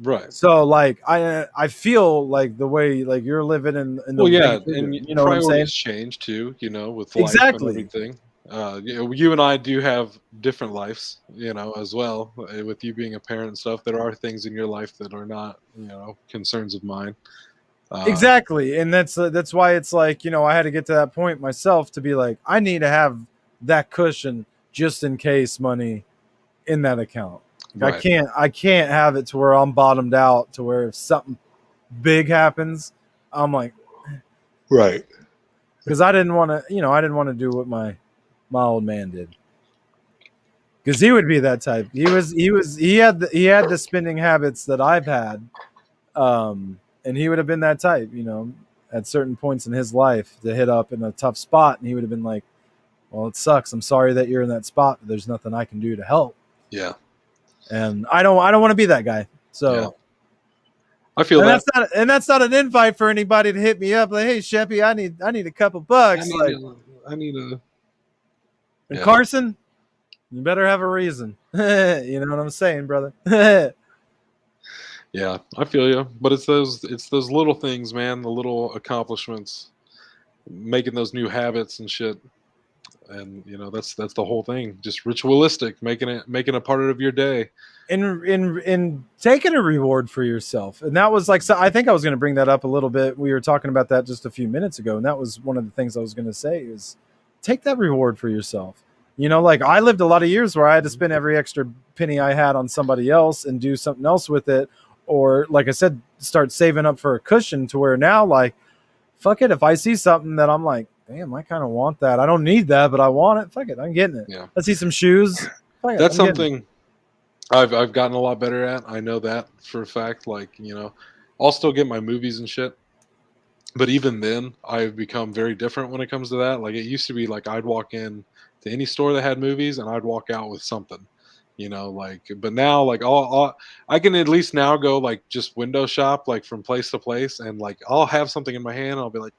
Right. So like I feel like the way like you're living in the Well, way yeah, you're and doing. You know what I'm saying? priorities change too, with life and Exactly. everything. You and I do have different lives, as well. With you being a parent and stuff, there are things in your life that are not, concerns of mine. Uh, Exactly. And that's why it's like, I had to get to that point myself to be like, I need to have that cushion just in case money in that account. Like, right. I can't have it to where I'm bottomed out to where if something big happens, I'm like, Right. because I didn't want to do what my old man did. Because he would be that type. He had the spending habits that I've had, and he would have been that type. At certain points in his life to hit up in a tough spot, and he would have been like, "Well, it sucks. I'm sorry that you're in that spot, but there's nothing I can do to help." Yeah. And I don't want to be that guy. Yeah. So, I feel that. and that's not an invite for anybody to hit me up like, "Hey, Sheppy, I need a couple I bucks." need Like, a. I need a. and Yeah. Carson, you better have a reason. You know what I'm saying, brother? And Yeah. I feel you. But it's those little things, man. The little accomplishments, making those new habits and shit. And that's the whole thing. Just ritualistic, making a part of your day. in taking a reward for yourself, and that was like, so I think I was going to bring that up a little bit. We were talking about that just a few minutes ago, and that was one of the things I was going to say is take that reward for yourself. Like I lived a lot of years where I had to spend every extra penny I had on somebody else and do something else with it, or like I said, start saving up for a cushion to where now, like, fuck it, if I see something that I'm like, damn, I kind of want that. I don't need that, but I want it. Fuck it, I'm getting it. Yeah. I see some shoes. Fuck it, That's I'm getting it. something I've gotten a lot better at. I know that for a fact. Like, I'll still get my movies and shit. But even then, I've become very different when it comes to that. Like, it used to be like I'd walk in to any store that had movies and I'd walk out with something. Like, but now, like, I can at least now go like just window shop like from place to place, and like I'll have something in my hand. I'll be like,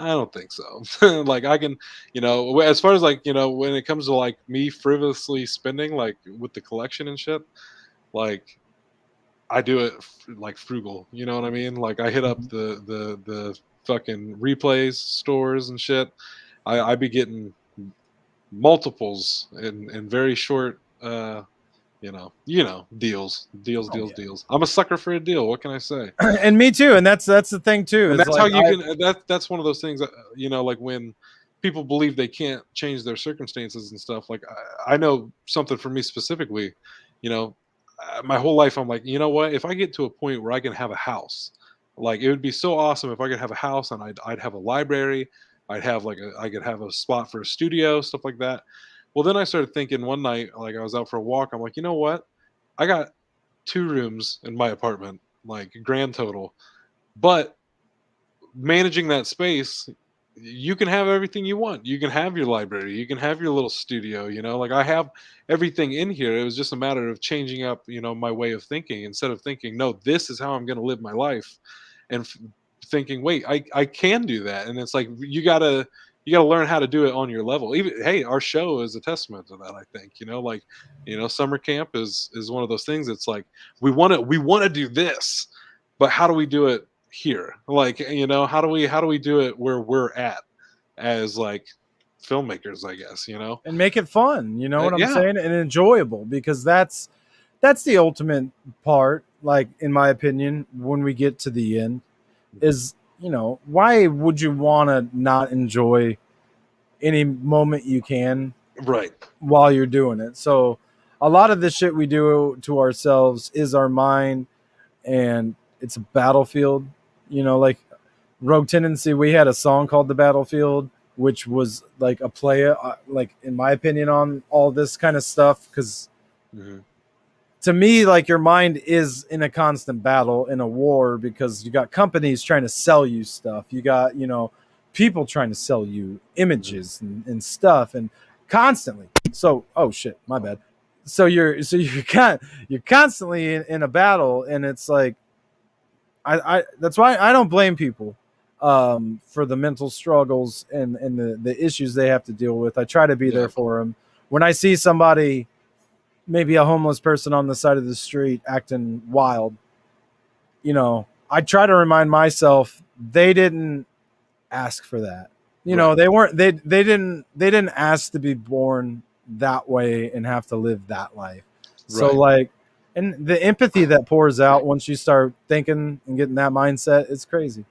I don't think so. Like, I can, as far as like, when it comes to like me frivolously spending, like with the collection and shit, like I do it like frugal. You know what I mean? Like, I hit up the fucking replays stores and shit. I be getting multiples in very short, Oh yeah. deals. I'm a sucker for a deal. What can I say? And me too. And that's the thing too. And Is that's how like you can. That's one of those things that, like when people believe they can't change their circumstances and stuff. Like, I know something for me specifically. You know, my whole life I'm like, you know what? If I get to a point where I can have a house, like, it would be so awesome if I could have a house and I'd have a library. I could have a spot for a studio, stuff like that. Well, then I started thinking one night, like I was out for a walk. I'm like, you know what? I got 2 rooms in my apartment, like grand total. But managing that space, you can have everything you want. You can have your library, you can have your little studio. Like, I have everything in here. It was just a matter of changing up, my way of thinking. Instead of thinking, no, this is how I'm going to live my life, and thinking, wait, I can do that. And it's like, you gotta learn how to do it on your level. Even, hey, our show is a testament to that. I think, like, summer camp is one of those things. It's like, we want to do this, but how do we do it here? Like, how do we do it where we're at as like filmmakers, I guess. and make it fun. You know what I'm Yeah. saying? And enjoyable, because that's the ultimate part. Like, in my opinion, when we get to the end, is why would you want to not enjoy any moment you can Right. while you're doing it? So a lot of the shit we do to ourselves is our mind, and it's a battlefield. Like Rogue Tendency, we had a song called The Battlefield, which was like a play, like, in my opinion, on all this kind of stuff. Because Hmm. to me, like, your mind is in a constant battle, in a war, because you got companies trying to sell you stuff. You got, people trying to sell you images and stuff, and constantly. So, oh shit, my bad. You're constantly in a battle, and it's like, I that's why I don't blame people for the mental struggles and the issues they have to deal with. I try to be Yeah. there for them. When I see somebody maybe a homeless person on the side of the street acting wild, I try to remind myself they didn't ask for that. Right. They weren't they didn't ask to be born that way and have to live that life. So Right. like, and the empathy that pours out once you start thinking and getting that mindset, it's crazy.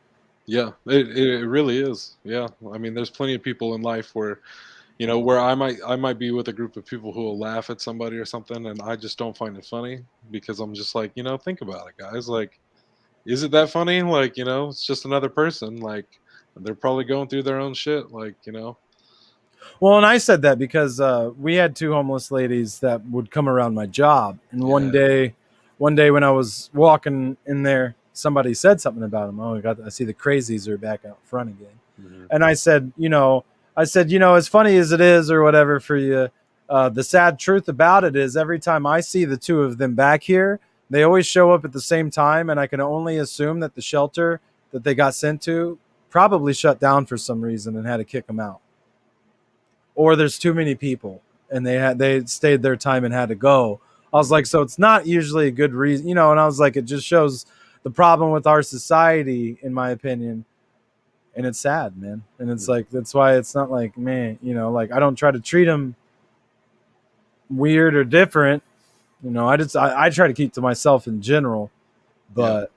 Yeah, it really is. Yeah, I mean, there's plenty of people in life where, where I might be with a group of people who will laugh at somebody or something, and I just don't find it funny because I'm just like, think about it, guys. Like, is it that funny? Like, it's just another person. Like, they're probably going through their own shit. Like. Well, and I said that because we had two homeless ladies that would come around my job, and one Yeah. day, when I was walking in there, somebody said something about them. Oh, I see the crazies are back out front again, Hmm. and I said, as funny as it is or whatever for you, the sad truth about it is every time I see the two of them back here, they always show up at the same time, and I can only assume that the shelter that they got sent to probably shut down for some reason and had to kick them out, or there's too many people and they stayed their time and had to go. I was like, Hmm. so it's not usually a good reason, and I was like, it just shows the problem with our society, in my opinion. And it's sad, man. And it's like, that's why it's not like, man, like I don't try to treat them weird or different. I try to keep to myself in general, Yeah. but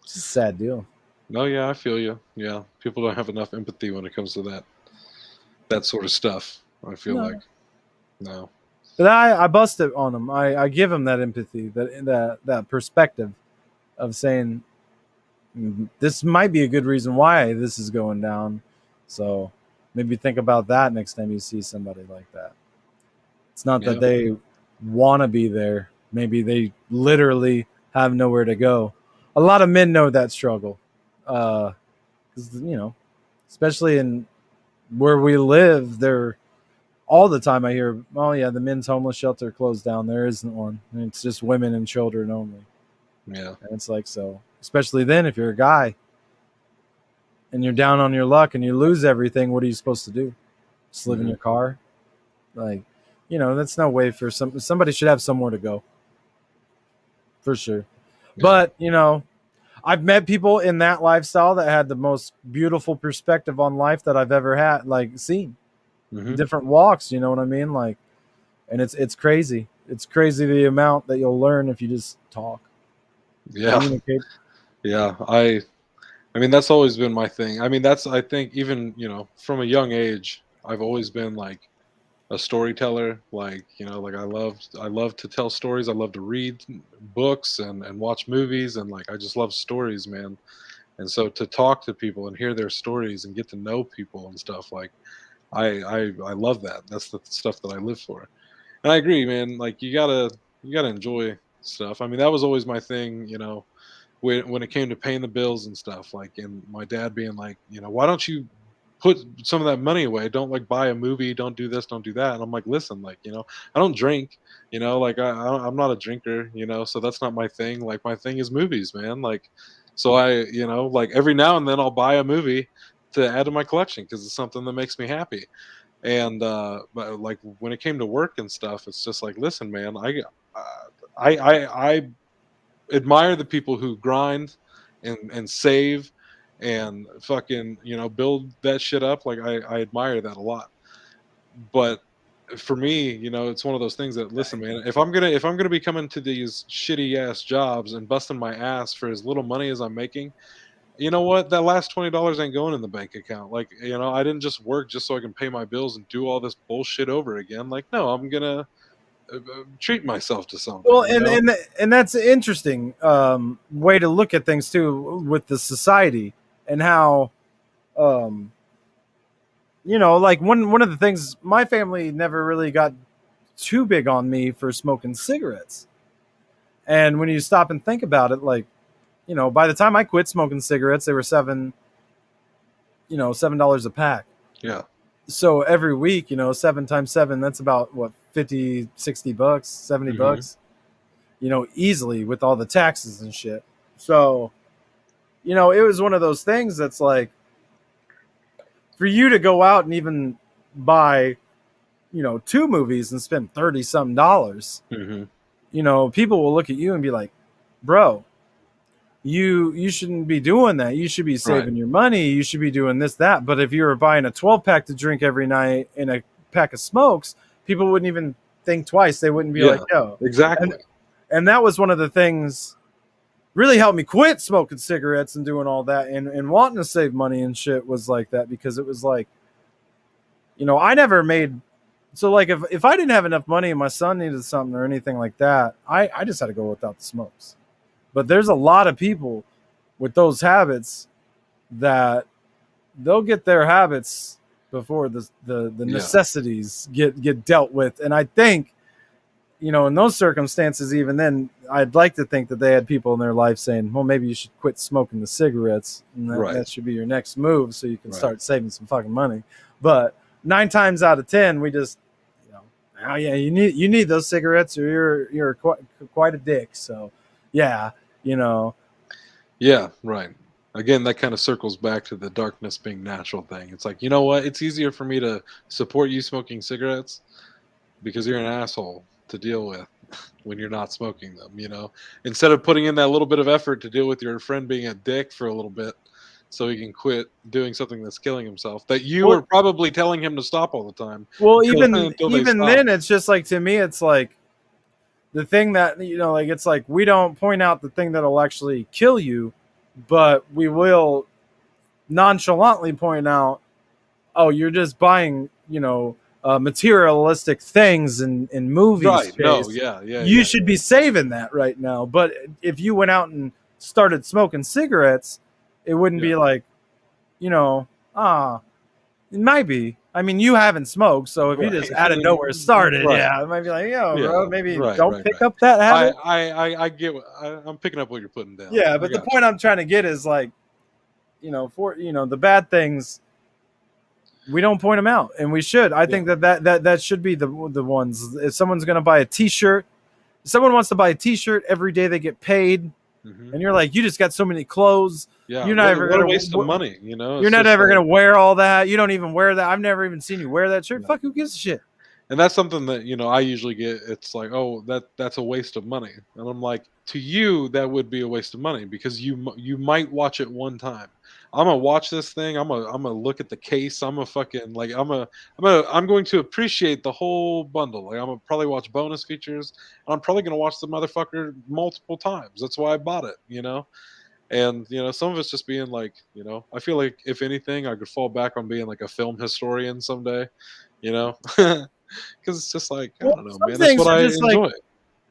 it's a sad deal. No, yeah, I feel you. Yeah, people don't have enough empathy when it comes to that sort of stuff. I feel like No, no. but I bust it on them. I give them that empathy, that perspective of saying, this might be a good reason why this is going down. So maybe think about that next time you see somebody like that. It's not that Yeah. they want to be there. Maybe they literally have nowhere to go. A lot of men know that struggle. Because, especially in where we live, they're all the time I hear, oh, yeah, the men's homeless shelter closed down. There isn't one. And it's just women and children only. Yeah. And it's like, so, especially then, if you're a guy, and you're down on your luck and you lose everything, what are you supposed to do? Just live in Hmm. your car? Like, that's no way for somebody should have somewhere to go for sure. Yeah. But, I've met people in that lifestyle that had the most beautiful perspective on life that I've ever had, like seen Hmm. different walks, you know what I mean? Like, and it's crazy. It's crazy the amount that you'll learn if you just talk, Yeah. communicate. Yeah. I mean, that's always been my thing. I mean, that's, I think, even, from a young age, I've always been like a storyteller. Like, like I love to tell stories. I love to read books and watch movies, and like I just love stories, man. And so to talk to people and hear their stories and get to know people and stuff, like I love that. That's the stuff that I live for. And I agree, man. Like you gotta enjoy stuff. I mean, that was always my thing, when it came to paying the bills and stuff. Like, and my dad being like, why don't you put some of that money away? Don't like buy a movie. Don't do this. Don't do that. And I'm like, listen, like, I don't drink. Like I'm not a drinker. So that's not my thing. Like my thing is movies, man. Like, so like every now and then I'll buy a movie to add to my collection because it's something that makes me happy. And but like when it came to work and stuff, it's just like, listen, man, I admire the people who grind and save and fucking build that shit up. Like I admire that a lot. But for me, it's one of those things that, listen, man, if I'm gonna be coming to these shitty ass jobs and busting my ass for as little money as I'm making, you know what? That last $20 ain't going in the bank account. Like, I didn't just work just so I can pay my bills and do all this bullshit over again. Like, no, I'm gonna treat myself to Well, something. and that's an interesting way to look at things too, with the society and how, um, like one of the things, my family never really got too big on me for smoking cigarettes. And when you stop and think about it, like, by the time I quit smoking cigarettes, they were $7 a pack. Yeah. So every week, 7 times 7, that's about what, 50, 60 bucks, 70 Hmm. bucks, easily with all the taxes and shit. So, it was one of those things that's like, for you to go out and even buy, two movies and spend 30 some dollars, Mm-hmm. people will look at you and be like, bro, you shouldn't be doing that. You should be Right. saving your money. You should be doing this, that. But if you were buying a 12-pack to drink every night and a pack of smokes, people wouldn't even think twice. They wouldn't be Yeah. like, yo. Exactly. And that was one of the things really helped me quit smoking cigarettes and doing all that and wanting to save money and shit was like that, because it was like, I never made, so like if I didn't have enough money and my son needed something or anything like that, I just had to go without the smokes. But there's a lot of people with those habits that they'll get their habits before the necessities get dealt with. And I think, in those circumstances, even then, I'd like to think that they had people in their life saying, well, maybe you should quit smoking the cigarettes, and that should be your next move so you can start saving some fucking money. But 9 times out of 10, we just, oh yeah, you need those cigarettes or you're quite a dick. So yeah, Yeah, right. Again, that kind of circles back to the darkness being natural thing. It's like, you know what? It's easier for me to support you smoking cigarettes because you're an asshole to deal with when you're not smoking them, Instead of putting in that little bit of effort to deal with your friend being a dick for a little bit so he can quit doing something that's killing himself that you Well- are probably telling him to stop all the time. well, until they even stop. then, it's just like, to me, it's like the thing that, like, it's like we don't point out the thing that'll actually kill you, but we will nonchalantly point out, oh, you're just buying, materialistic things in movies. Right. No, Chase. yeah. You should be saving that right now. But if you went out and started smoking cigarettes, it wouldn't be like, it might be. I mean, you haven't smoked, so if you just out of nowhere started, yeah, it might be like, bro, maybe don't pick up that habit. I get. I'm picking up what you're putting down. Yeah, but the point I'm trying to get is like, for the bad things, we don't point them out, and we should. I think that should be the ones. If someone's going to buy a T-shirt, if someone wants to buy a T-shirt every day they get paid, and you're like, you just got so many clothes. Yeah, you're not ever going to waste of money. You're not ever going to wear all that. You don't even wear that. I've never even seen you wear that shirt. No. Fuck, who gives a shit? And that's something that I usually get. It's like, oh, that's a waste of money, and I'm like, to you that would be a waste of money because you might watch it one time. I'm gonna watch this thing. I'm gonna look at the case. I'm a fucking like I'm going to appreciate the whole bundle. Like I'm gonna probably watch bonus features, and I'm probably gonna watch the motherfucker multiple times. That's why I bought it. And some of it's just being like, I feel like if anything, I could fall back on being like a film historian someday. Because it's just like, I don't know, man. That's what I enjoy. Like,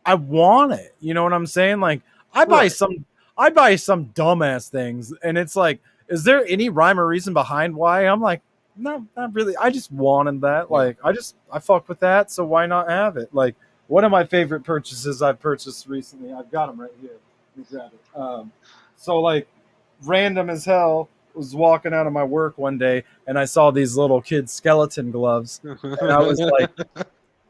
I want it. You know what I'm saying? Like, I buy some dumbass things, and it's like, is there any rhyme or reason behind why? I'm like, no, not really. I just wanted that. Like, I fuck with that, so why not have it? Like, one of my favorite purchases I've purchased recently, I've got them right here. Let me grab it. So like, random as hell, was walking out of my work one day and I saw these little kid skeleton gloves, and I was like,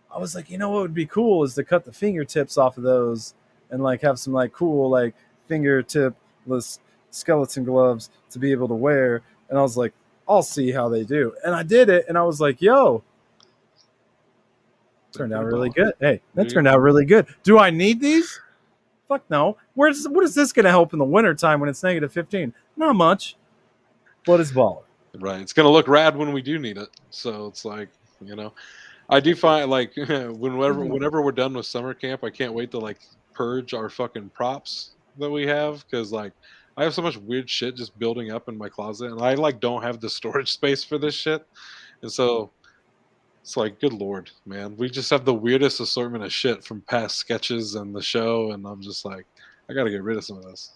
what would be cool is to cut the fingertips off of those and like have some like cool like fingertipless skeleton gloves to be able to wear. And I was like, I'll see how they do. And I did it, and I was like, yo, turned out really good. Hey, that turned out really good. Do I need these? Fuck no. What is this going to help in the wintertime when it's negative 15? Not much. But it's baller. Right. It's going to look rad when we do need it. So it's like, I do find like whenever we're done with summer camp, I can't wait to like purge our fucking props that we have, because like I have so much weird shit just building up in my closet, and I like don't have the storage space for this shit. And so it's like, good Lord, man, we just have the weirdest assortment of shit from past sketches and the show, and I'm just like, I got to get rid of some of this.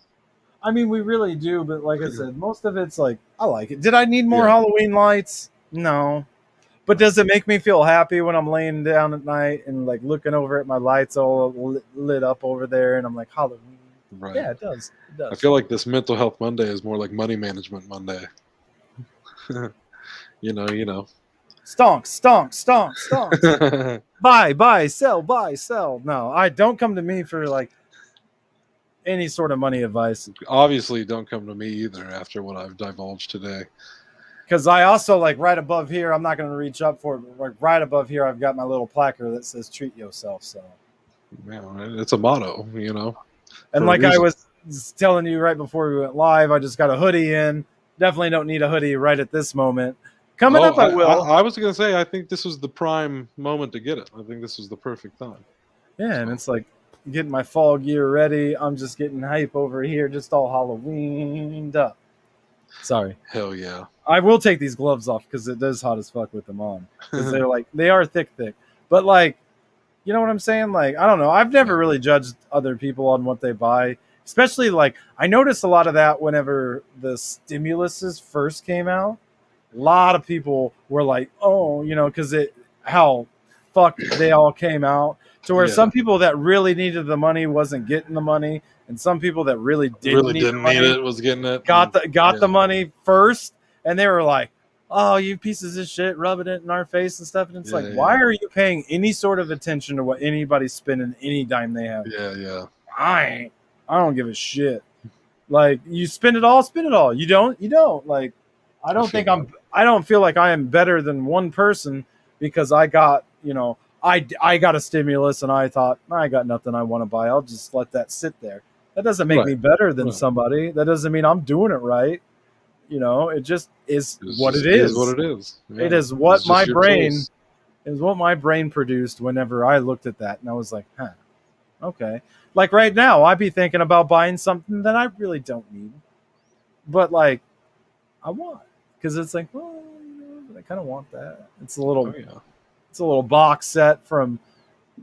I mean, we really do, but like I said, most of it's like, I like it. Did I need more Halloween lights? No. But does it make me feel happy when I'm laying down at night and like looking over at my lights all lit up over there, and I'm like, Halloween? Right. Yeah, it does. I feel like this mental health Monday is more like money management Monday. you know. Stonk, stonk, stonk, stonk. buy, sell. No, I don't come to me for like any sort of money advice. Obviously, don't come to me either after what I've divulged today. because I also like right above here. I'm not going to reach up for it, but like right above here, I've got my little placard that says "Treat yourself." So, Man, it's a motto, and for a like I reason. was telling you right before we went live, I just got a hoodie in. Definitely don't need a hoodie right at this moment. Coming Oh, up, I will. I was gonna say I think this was the prime moment to get it. I think this was the perfect time. Yeah, and So it's like getting my fall gear ready. I'm just getting hype over here, just all Halloweened up. Sorry. hell yeah. I will take these gloves off because it is hot as fuck with them on. Because they are thick. But like, you know what I'm saying? Like, I don't know. I've never Yeah. really judged other people on what they buy. Especially like I noticed a lot of that whenever the stimuluses first came out. A lot of people were like, oh, because it how fucked they all came out to where Yeah. some people that really needed the money wasn't getting the money, and some people that really didn't Really need the didn't need money it, was getting it. got the Yeah. money first, and they were like, "Oh, you pieces of shit, rubbing it in our face and stuff." And it's like, Yeah, why yeah. are you paying any sort of attention to what anybody's spending any dime they have? Yeah, yeah. I ain't. I don't give a shit. Like you spend it all, spend it all. You don't, you don't. Like I I don't feel think that. I don't feel like I am better than one person because I got I got a stimulus and I thought I got nothing I want to buy. I'll just let that sit there. That doesn't make Right. me better than Right. somebody. That doesn't mean I'm doing it right. It just is It what just it is what is. it is. It Yeah. is It's what my just your brain choice. is what my brain produced whenever I looked at that and I was like, huh, okay. Like right now, I'd be thinking about buying something that I really don't need, but like I want because it's like, well, I kind of want that. Oh yeah. It's a little box set from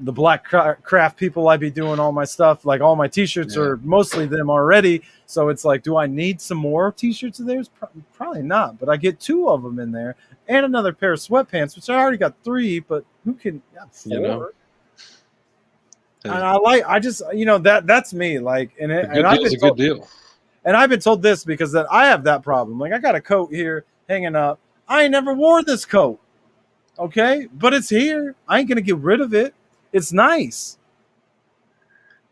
the black craft people I be doing all my stuff. Like all my t-shirts Yeah. are mostly them already. So it's like, do I need some more t-shirts of theirs? Probably not. But I get two of them in there and another pair of sweatpants, which I already got three. But who can You know? four? And Hey. I just that's me. Like A good deal's a good deal. and I've been told this because that I have that problem. Like I got a coat here hanging up. I ain't never wore this coat. Okay, but it's here. I ain't gonna get rid of it. It's nice.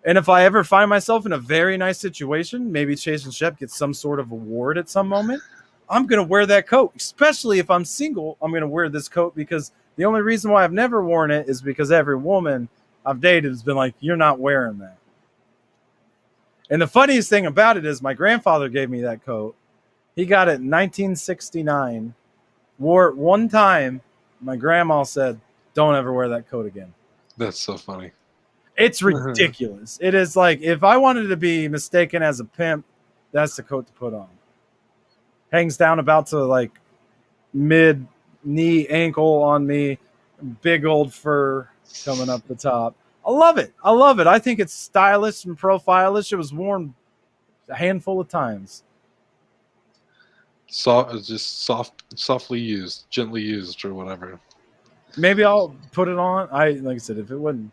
And if I ever find myself in a very nice situation, maybe Chase and Shep get some sort of award at some moment, I'm going to wear that coat. Especially if I'm single, I'm going to wear this coat because the only reason why I've never worn it is because every woman I've dated has been like, you're not wearing that. And the funniest thing about it is my grandfather gave me that coat. He got it in 1969, wore it one time. My grandma said, don't ever wear that coat again. That's so funny. It's ridiculous. It is like if I wanted to be mistaken as a pimp, that's the coat to put on. Hangs down about to like mid knee ankle on me, big old fur coming up the top. I love it. I love it. I think it's stylish and profilish. It was worn a handful of times. Just softly used, gently used, or whatever. Maybe I'll put it on. Like I said, if it wasn't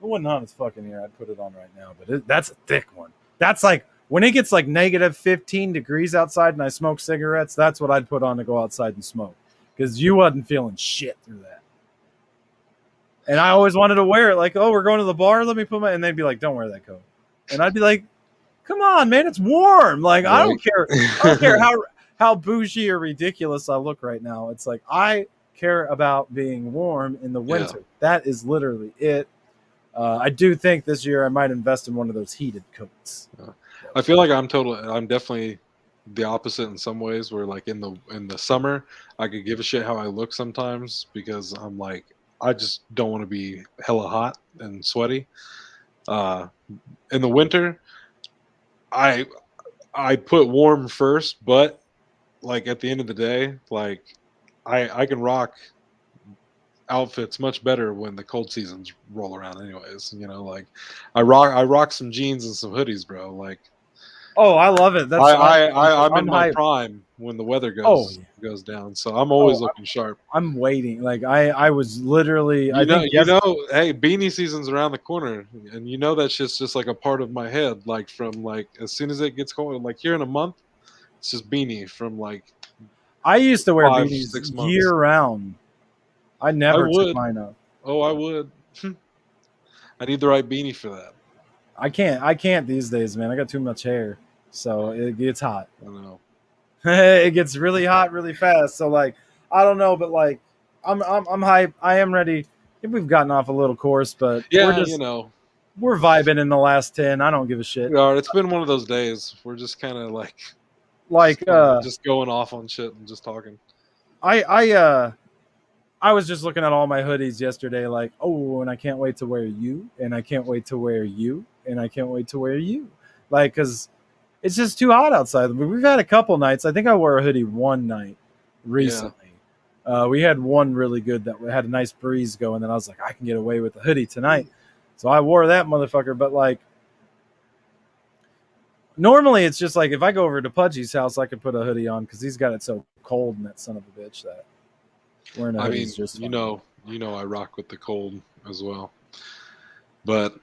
hot as fucking here, I'd put it on right now. But that's a thick one. That's like when it gets like negative 15 degrees outside and I smoke cigarettes, that's what I'd put on to go outside and smoke. Because you wasn't feeling shit through that. And I always wanted to wear it. Like, oh, we're going to the bar. Let me put my. And they'd be like, don't wear that coat. And I'd be like, come on, man, it's warm. Like, I Right. don't care. I don't care how bougie or ridiculous I look right now. It's like I care about being warm in the Yeah. winter. That is literally it. I do think this year I might invest in one of those heated coats. I feel like I'm definitely the opposite in some ways where like in the summer I could give a shit how I look sometimes because I'm like I just don't want to be hella hot and sweaty. Uh in the winter I I put warm first, but like at the end of the day, like I can rock outfits much better when the cold seasons roll around anyways. Like I rock some jeans and some hoodies, bro. Like Oh, I love it. I'm I'm in my hyped. prime when the weather Oh, yeah. goes down. So I'm always Oh, looking sharp. I'm waiting. Like I was literally. I think You yes. know, hey, beanie season's around the corner, and that shit's just like a part of my head. Like from like as soon as it gets cold, like here in a month, it's just beanie from like I used to wear five, beanies 6 months. year round. I I never took would. mine off. Oh, I would. I need the right beanie for that. I can't. I can't these days, man. I got too much hair, so it gets hot. I know. It gets really hot really fast. So like, I don't know, but like, I'm hype. I am ready. We've gotten off a little course, but Yeah, we're vibing in the last 10. I don't give a shit. we are. It's been one of those days. We're just kind of like Like, just going off on shit and just talking. I I uh I was just looking at all my hoodies yesterday, like, oh, and I can't wait to wear you, and I can't wait to wear you, and I can't wait to wear you. Like, because it's just too hot outside. We've had a couple nights. I think I wore a hoodie one night Yeah. recently. We had one really good that had a nice breeze going, and I was like, I can get away with a hoodie tonight. So I wore that motherfucker. But like, normally it's just like if I go over to Pudgy's house, I could put a hoodie on because he's got it so cold in that son of a bitch that wearing a I hoodie mean, is just fine. I rock with the cold as well. But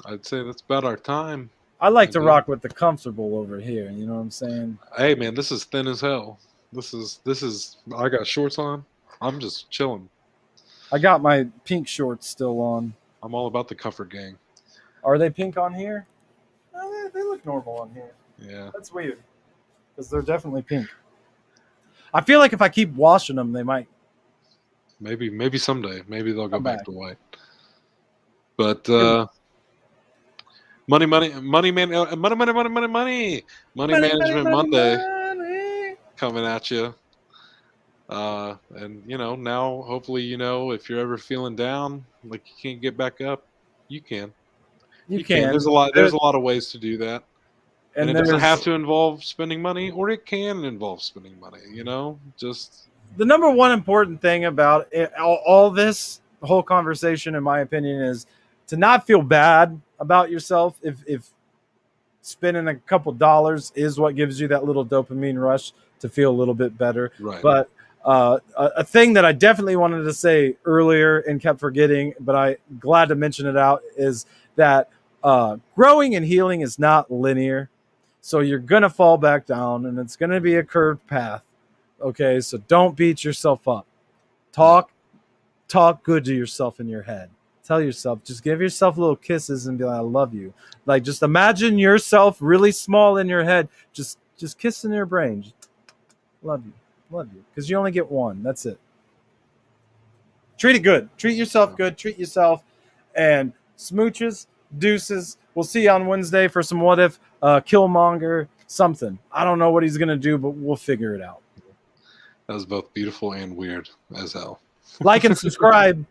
I'd say that's about our time. I like to Dude. rock with the comfortable over here. You know what I'm saying? Hey man, this is thin as hell. This is I got shorts on. I'm just chilling. I got my pink shorts still on. I'm all about the comfort gang. Are they pink on here? They look normal on here. Yeah. That's weird because they're definitely pink. I feel like if I keep washing them, they might. Maybe someday. Maybe they'll go Come back back. to white. But money management Monday Money. coming at you. And now hopefully if you're ever feeling down, like you can't get back up, you can. You You can. can. There's a lot of ways to do that. And And it doesn't have there's to involve spending money, or it can involve spending money, just the number one important thing about it, all this whole conversation, in my opinion, is to not feel bad about yourself if spending a couple dollars is what gives you that little dopamine rush to feel a little bit better. right. But a thing that I definitely wanted to say earlier and kept forgetting, but I'm glad to mention it out, is that growing and healing is not linear. So you're going to fall back down and it's going to be a curved path. Okay. So don't beat yourself up. Talk good to yourself in your head. Tell yourself, just give yourself little kisses and be like, I love you. Like, just imagine yourself really small in your head, just kissing your brain. Just, love you. Because you only get one. That's it. Treat it good. Treat yourself good. Treat yourself. And smooches, deuces. We'll see you on Wednesday for some what if, Killmonger, something. I don't know what he's going to do, but we'll figure it out. That was both beautiful and weird as hell. Like and subscribe.